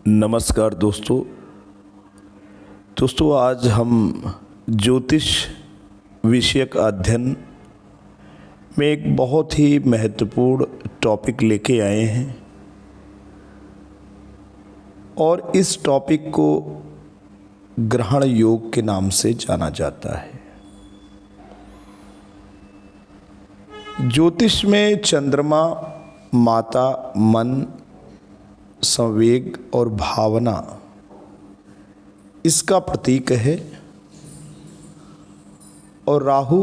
नमस्कार दोस्तों आज हम ज्योतिष विषयक अध्ययन में एक बहुत ही महत्वपूर्ण टॉपिक लेके आए हैं और इस टॉपिक को ग्रहण योग के नाम से जाना जाता है। ज्योतिष में चंद्रमा माता, मन, संवेग और भावना इसका प्रतीक है और राहु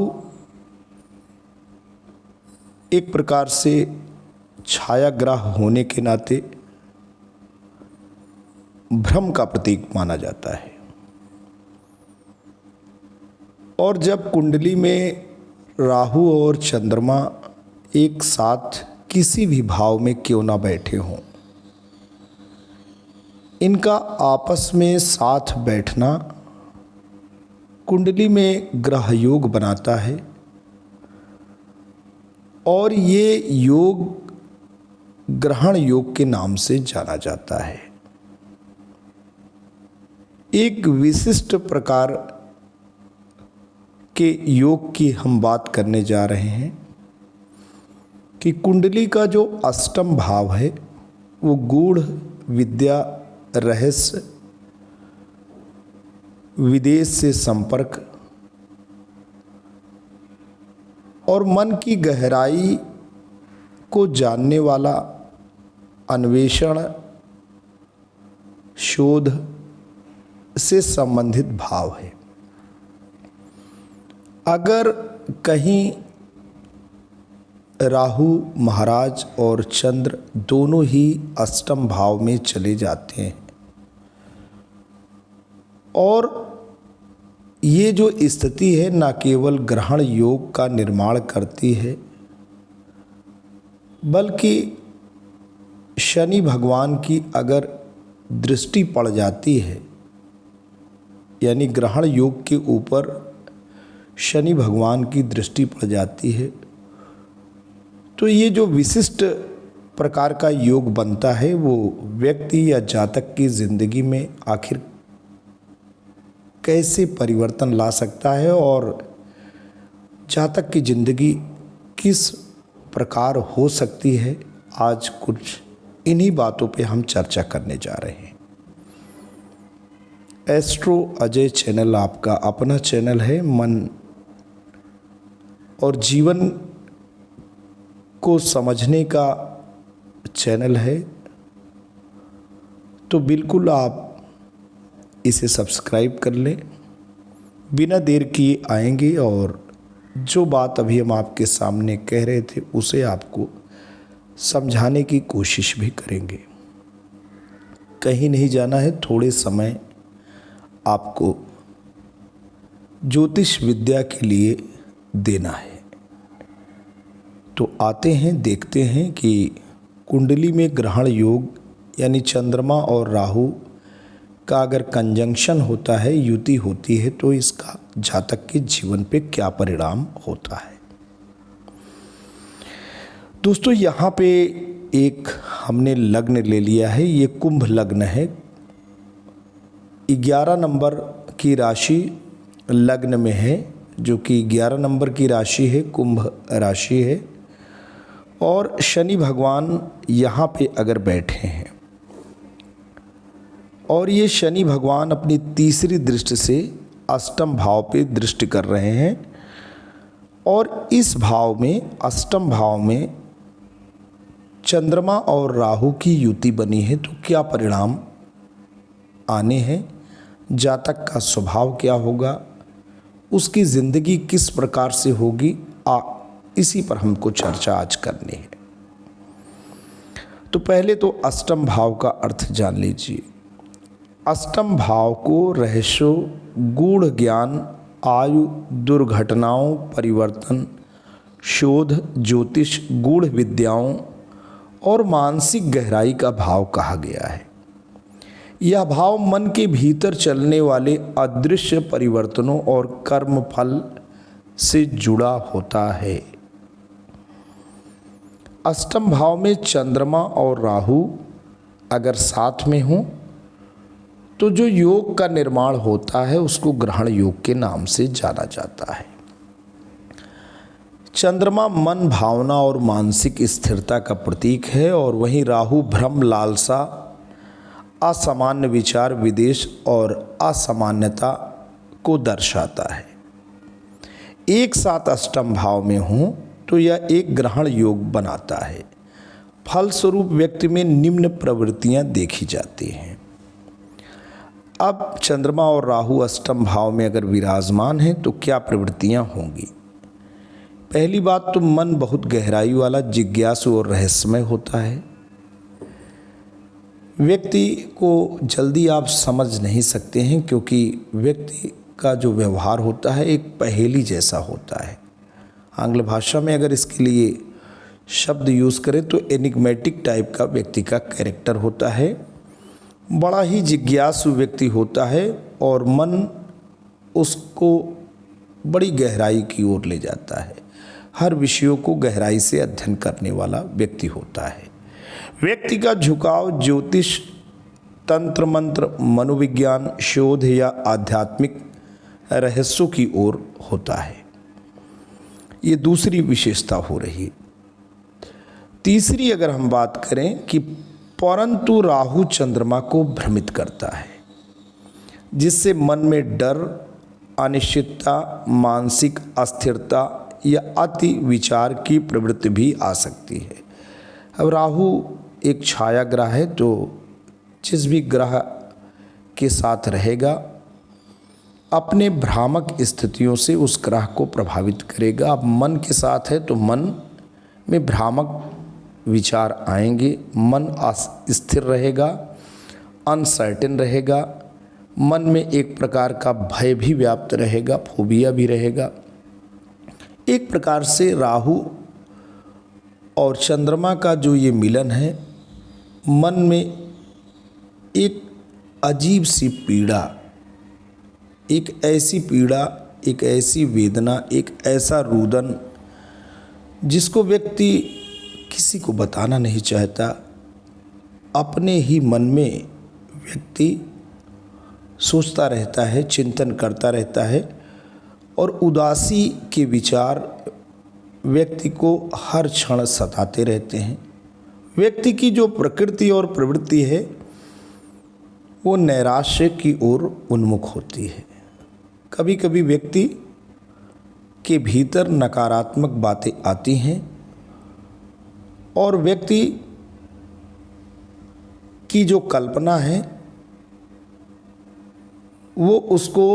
एक प्रकार से छाया ग्रह होने के नाते भ्रम का प्रतीक माना जाता है। और जब कुंडली में राहु और चंद्रमा एक साथ किसी भी भाव में क्यों ना बैठे हों, इनका आपस में साथ बैठना कुंडली में ग्रह योग बनाता है और ये योग ग्रहण योग के नाम से जाना जाता है। एक विशिष्ट प्रकार के योग की हम बात करने जा रहे हैं कि कुंडली का जो अष्टम भाव है वो गूढ़ विद्या, रहस्य, विदेश से संपर्क और मन की गहराई को जानने वाला अन्वेषण, शोध से संबंधित भाव है। अगर कहीं राहु महाराज और चंद्र दोनों ही अष्टम भाव में चले जाते हैं और ये जो स्थिति है न केवल ग्रहण योग का निर्माण करती है बल्कि शनि भगवान की अगर दृष्टि पड़ जाती है, यानी ग्रहण योग के ऊपर शनि भगवान की दृष्टि पड़ जाती है, तो ये जो विशिष्ट प्रकार का योग बनता है वो व्यक्ति या जातक की ज़िंदगी में आखिर कैसे परिवर्तन ला सकता है और जातक की ज़िंदगी किस प्रकार हो सकती है, आज कुछ इन्हीं बातों पे हम चर्चा करने जा रहे हैं। एस्ट्रो अजय चैनल आपका अपना चैनल है, मन और जीवन को समझने का चैनल है, तो बिल्कुल आप इसे सब्सक्राइब कर लें। बिना देर किए आएंगे और जो बात अभी हम आपके सामने कह रहे थे उसे आपको समझाने की कोशिश भी करेंगे। कहीं नहीं जाना है, थोड़े समय आपको ज्योतिष विद्या के लिए देना है। तो आते हैं, देखते हैं कि कुंडली में ग्रहण योग यानी चंद्रमा और राहु का अगर कंजंक्शन होता है, युति होती है, तो इसका जातक के जीवन पे क्या परिणाम होता है। दोस्तों यहाँ पे एक हमने लग्न ले लिया है, ये कुंभ लग्न है। 11 नंबर की राशि लग्न में है, जो कि 11 नंबर की राशि है, कुंभ राशि है। और शनि भगवान यहाँ पे अगर बैठे हैं और ये शनि भगवान अपनी तीसरी दृष्टि से अष्टम भाव पे दृष्टि कर रहे हैं और इस भाव में, अष्टम भाव में चंद्रमा और राहु की युति बनी है, तो क्या परिणाम आने हैं, जातक का स्वभाव क्या होगा, उसकी ज़िंदगी किस प्रकार से होगी, इसी पर हमको चर्चा आज करनी है। तो पहले तो अष्टम भाव का अर्थ जान लीजिए। अष्टम भाव को रहस्यों, गूढ़ ज्ञान, आयु, दुर्घटनाओं, परिवर्तन, शोध, ज्योतिष, गूढ़ विद्याओं और मानसिक गहराई का भाव कहा गया है। यह भाव मन के भीतर चलने वाले अदृश्य परिवर्तनों और कर्म फल से जुड़ा होता है। अष्टम भाव में चंद्रमा और राहु अगर साथ में हों तो जो योग का निर्माण होता है उसको ग्रहण योग के नाम से जाना जाता है। चंद्रमा मन, भावना और मानसिक स्थिरता का प्रतीक है और वहीं राहु भ्रम, लालसा, असामान्य विचार, विदेश और असामान्यता को दर्शाता है। एक साथ अष्टम भाव में हो तो यह एक ग्रहण योग बनाता है। फलस्वरूप व्यक्ति में निम्न प्रवृत्तियां देखी जाती हैं। अब चंद्रमा और राहु अष्टम भाव में अगर विराजमान हैं तो क्या प्रवृत्तियां होंगी? पहली बात तो मन बहुत गहराई वाला, जिज्ञासु और रहस्यमय होता है। व्यक्ति को जल्दी आप समझ नहीं सकते हैं क्योंकि व्यक्ति का जो व्यवहार होता है एक पहेली जैसा होता है। आंग्ल भाषा में अगर इसके लिए शब्द यूज़ करें तो एनिग्मेटिक टाइप का व्यक्ति का कैरेक्टर होता है। बड़ा ही जिज्ञासु व्यक्ति होता है और मन उसको बड़ी गहराई की ओर ले जाता है। हर विषयों को गहराई से अध्ययन करने वाला व्यक्ति होता है। व्यक्ति का झुकाव ज्योतिष, तंत्र मंत्र, मनोविज्ञान, शोध या आध्यात्मिक रहस्यों की ओर होता है। ये दूसरी विशेषता हो रही। तीसरी अगर हम बात करें कि परंतु राहु चंद्रमा को भ्रमित करता है, जिससे मन में डर, अनिश्चितता, मानसिक अस्थिरता या अति विचार की प्रवृत्ति भी आ सकती है। अब राहु एक छाया ग्रह है तो जिस भी ग्रह के साथ रहेगा अपने भ्रामक स्थितियों से उस ग्रह को प्रभावित करेगा। अब मन के साथ है तो मन में भ्रामक विचार आएंगे, मन अस्थिर रहेगा, अनसर्टेन रहेगा, मन में एक प्रकार का भय भी व्याप्त रहेगा, फोबिया भी रहेगा। एक प्रकार से राहु और चंद्रमा का जो ये मिलन है, मन में एक अजीब सी पीड़ा, एक ऐसी पीड़ा, एक ऐसी वेदना, एक ऐसा रुदन जिसको व्यक्ति किसी को बताना नहीं चाहता। अपने ही मन में व्यक्ति सोचता रहता है, चिंतन करता रहता है और उदासी के विचार व्यक्ति को हर क्षण सताते रहते हैं। व्यक्ति की जो प्रकृति और प्रवृत्ति है वो नैराश्य की ओर उन्मुख होती है। कभी कभी व्यक्ति के भीतर नकारात्मक बातें आती हैं और व्यक्ति की जो कल्पना है वो उसको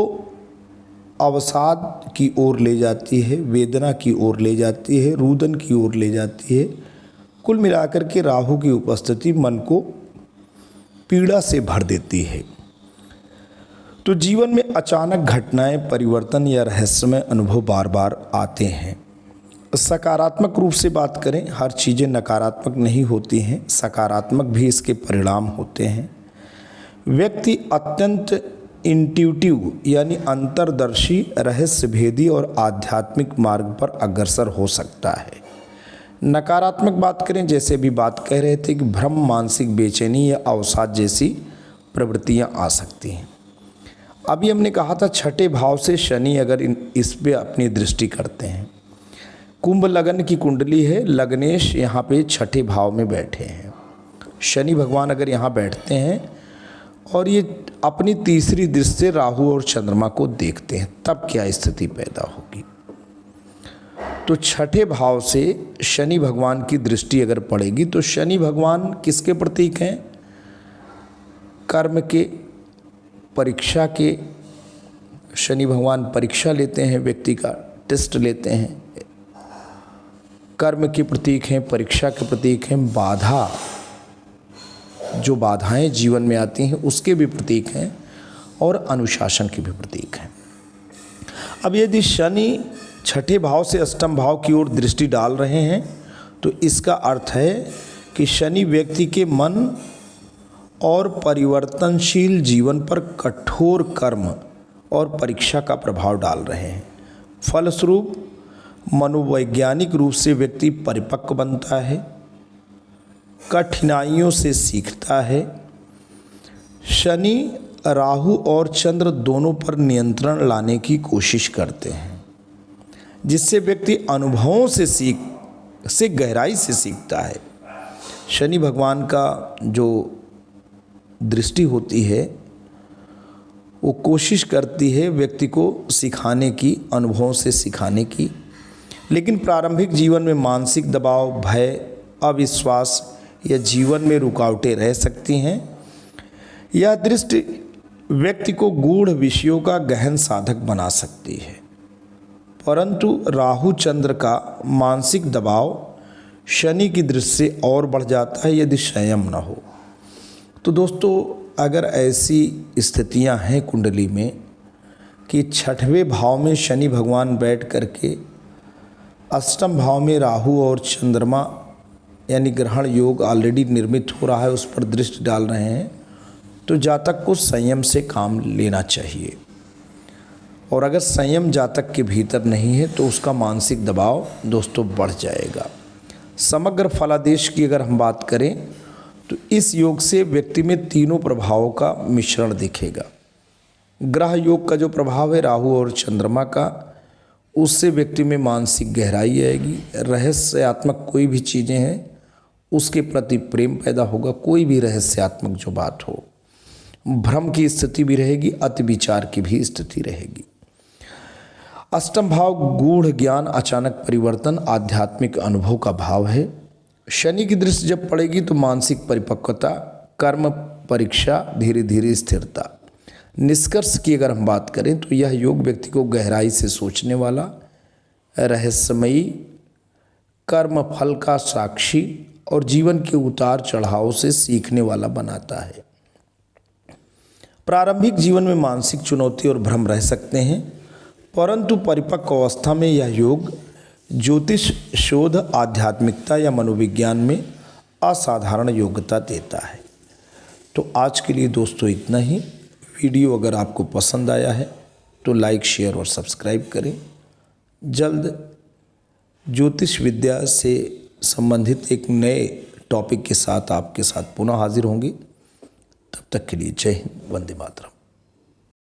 अवसाद की ओर ले जाती है, वेदना की ओर ले जाती है, रुदन की ओर ले जाती है। कुल मिलाकर के राहु की उपस्थिति मन को पीड़ा से भर देती है। तो जीवन में अचानक घटनाएं, परिवर्तन या रहस्यमय अनुभव बार बार आते हैं। सकारात्मक रूप से बात करें, हर चीज़ें नकारात्मक नहीं होती हैं, सकारात्मक भी इसके परिणाम होते हैं। व्यक्ति अत्यंत इंट्यूटिव यानी अंतर्दर्शी, रहस्य भेदी और आध्यात्मिक मार्ग पर अग्रसर हो सकता है। नकारात्मक बात करें, जैसे भी बात कह रहे थे कि भ्रम, मानसिक बेचैनी या अवसाद जैसी प्रवृत्तियां आ सकती हैं। अभी हमने कहा था छठे भाव से शनि अगर इस पे अपनी दृष्टि करते हैं, कुंभ लगन की कुंडली है, लग्नेश यहाँ पे छठे भाव में बैठे हैं। शनि भगवान अगर यहाँ बैठते हैं और ये अपनी तीसरी दृष्टि से राहु और चंद्रमा को देखते हैं, तब क्या स्थिति पैदा होगी? तो छठे भाव से शनि भगवान की दृष्टि अगर पड़ेगी तो शनि भगवान किसके प्रतीक हैं? कर्म के, परीक्षा के। शनि भगवान परीक्षा लेते हैं, व्यक्ति का टेस्ट लेते हैं। कर्म के प्रतीक हैं, परीक्षा के प्रतीक हैं, बाधा, जो बाधाएं जीवन में आती हैं उसके भी प्रतीक हैं और अनुशासन के भी प्रतीक हैं। अब यदि शनि छठे भाव से अष्टम भाव की ओर दृष्टि डाल रहे हैं तो इसका अर्थ है कि शनि व्यक्ति के मन और परिवर्तनशील जीवन पर कठोर कर्म और परीक्षा का प्रभाव डाल रहे हैं। फलस्वरूप मनोवैज्ञानिक रूप से व्यक्ति परिपक्व बनता है, कठिनाइयों से सीखता है। शनि राहु और चंद्र दोनों पर नियंत्रण लाने की कोशिश करते हैं, जिससे व्यक्ति अनुभवों से गहराई से सीखता है। शनि भगवान का जो दृष्टि होती है वो कोशिश करती है व्यक्ति को सिखाने की, अनुभवों से सिखाने की। लेकिन प्रारंभिक जीवन में मानसिक दबाव, भय, अविश्वास या जीवन में रुकावटें रह सकती हैं। यह दृष्टि व्यक्ति को गूढ़ विषयों का गहन साधक बना सकती है, परंतु राहु चंद्र का मानसिक दबाव शनि की दृष्टि से और बढ़ जाता है यदि संयम न हो। तो दोस्तों, अगर ऐसी स्थितियां हैं कुंडली में कि छठवें भाव में शनि भगवान बैठ करके अष्टम भाव में राहु और चंद्रमा यानी ग्रहण योग ऑलरेडी निर्मित हो रहा है, उस पर दृष्टि डाल रहे हैं, तो जातक को संयम से काम लेना चाहिए। और अगर संयम जातक के भीतर नहीं है तो उसका मानसिक दबाव दोस्तों बढ़ जाएगा। समग्र फलादेश की अगर हम बात करें तो इस योग से व्यक्ति में तीनों प्रभावों का मिश्रण दिखेगा। ग्रह योग का जो प्रभाव है राहु और चंद्रमा का, उससे व्यक्ति में मानसिक गहराई आएगी। रहस्यात्मक कोई भी चीज़ें हैं उसके प्रति प्रेम पैदा होगा। कोई भी रहस्यात्मक जो बात हो, भ्रम की स्थिति भी रहेगी, अति विचार की भी स्थिति रहेगी। अष्टम भाव गूढ़ ज्ञान, अचानक परिवर्तन, आध्यात्मिक अनुभव का भाव है। शनि की दृष्टि जब पड़ेगी तो मानसिक परिपक्वता, कर्म परीक्षा, धीरे धीरे स्थिरता। निष्कर्ष की अगर हम बात करें तो यह योग व्यक्ति को गहराई से सोचने वाला, रहस्यमयी, कर्म फल का साक्षी और जीवन के उतार चढ़ाव से सीखने वाला बनाता है। प्रारंभिक जीवन में मानसिक चुनौती और भ्रम रह सकते हैं, परंतु परिपक्व अवस्था में यह योग ज्योतिष, शोध, आध्यात्मिकता या मनोविज्ञान में असाधारण योग्यता देता है। तो आज के लिए दोस्तों इतना ही। वीडियो अगर आपको पसंद आया है तो लाइक, शेयर और सब्सक्राइब करें। जल्द ज्योतिष विद्या से संबंधित एक नए टॉपिक के साथ आपके साथ पुनः हाजिर होंगे। तब तक के लिए जय हिंद, वंदे मातरम।